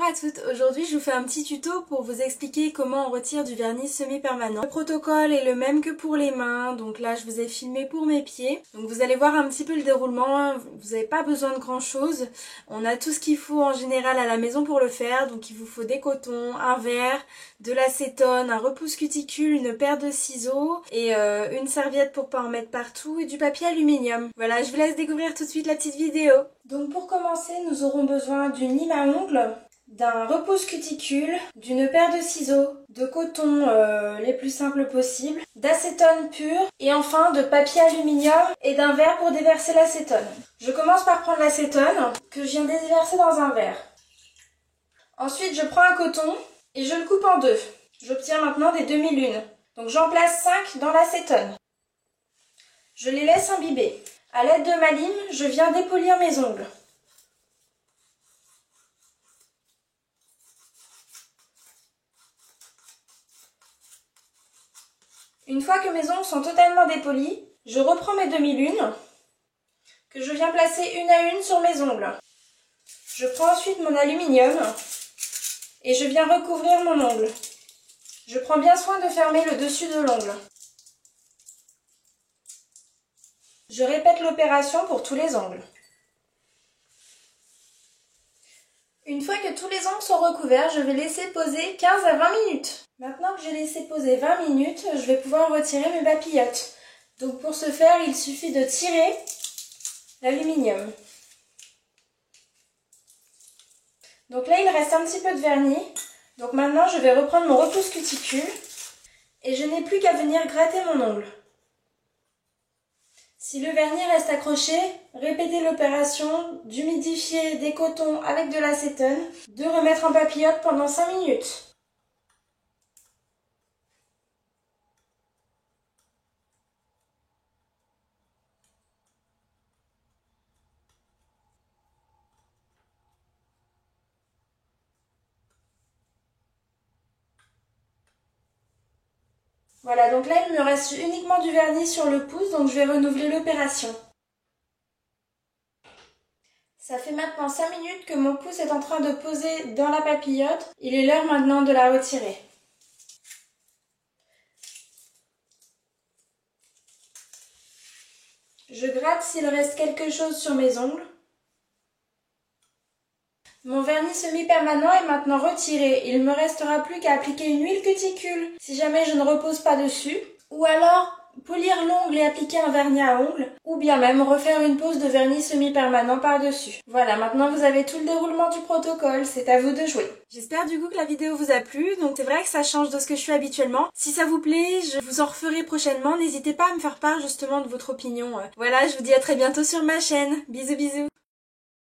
à toutes, aujourd'hui je vous fais un petit tuto pour vous expliquer comment on retire du vernis semi-permanent. Le protocole est le même que pour les mains, donc là je vous ai filmé pour mes pieds. Donc vous allez voir un petit peu le déroulement, vous n'avez pas besoin de grand chose. On a tout ce qu'il faut en général à la maison pour le faire, donc il vous faut des cotons, un verre, de l'acétone, un repousse cuticule, une paire de ciseaux et une serviette pour pas en mettre partout et du papier aluminium. Voilà, je vous laisse découvrir tout de suite la petite vidéo. Donc pour commencer, nous aurons besoin d'une lime à ongles, d'un repousse cuticule, d'une paire de ciseaux, de coton les plus simples possibles, d'acétone pur et enfin de papier aluminium et d'un verre pour déverser l'acétone. Je commence par prendre l'acétone que je viens déverser dans un verre. Ensuite, je prends un coton et je le coupe en deux. J'obtiens maintenant des demi-lunes. Donc j'en place 5 dans l'acétone. Je les laisse imbiber. À l'aide de ma lime, je viens dépolir mes ongles. Une fois que mes ongles sont totalement dépolis, je reprends mes demi-lunes que je viens placer une à une sur mes ongles. Je prends ensuite mon aluminium et je viens recouvrir mon ongle. Je prends bien soin de fermer le dessus de l'ongle. Je répète l'opération pour tous les ongles. Une fois que tous les ongles sont recouverts, je vais laisser poser 15 à 20 minutes. Maintenant que j'ai laissé poser 20 minutes, je vais pouvoir retirer mes papillotes. Donc pour ce faire, il suffit de tirer l'aluminium. Donc là, il reste un petit peu de vernis. Donc maintenant, je vais reprendre mon repousse cuticule et je n'ai plus qu'à venir gratter mon ongle. Si le vernis reste accroché, répétez l'opération d'humidifier des cotons avec de l'acétone, de remettre en papillote pendant 5 minutes. Voilà, donc là il me reste uniquement du vernis sur le pouce, donc je vais renouveler l'opération. Ça fait maintenant 5 minutes que mon pouce est en train de poser dans la papillote. Il est l'heure maintenant de la retirer. Je gratte s'il reste quelque chose sur mes ongles. Mon vernis semi-permanent est maintenant retiré. Il ne me restera plus qu'à appliquer une huile cuticule si jamais je ne repose pas dessus. Ou alors polir l'ongle et appliquer un vernis à ongles. Ou bien même refaire une pose de vernis semi-permanent par-dessus. Voilà, maintenant vous avez tout le déroulement du protocole. C'est à vous de jouer. J'espère du coup que la vidéo vous a plu. Donc c'est vrai que ça change de ce que je fais habituellement. Si ça vous plaît, je vous en referai prochainement. N'hésitez pas à me faire part justement de votre opinion. Voilà, je vous dis à très bientôt sur ma chaîne. Bisous bisous.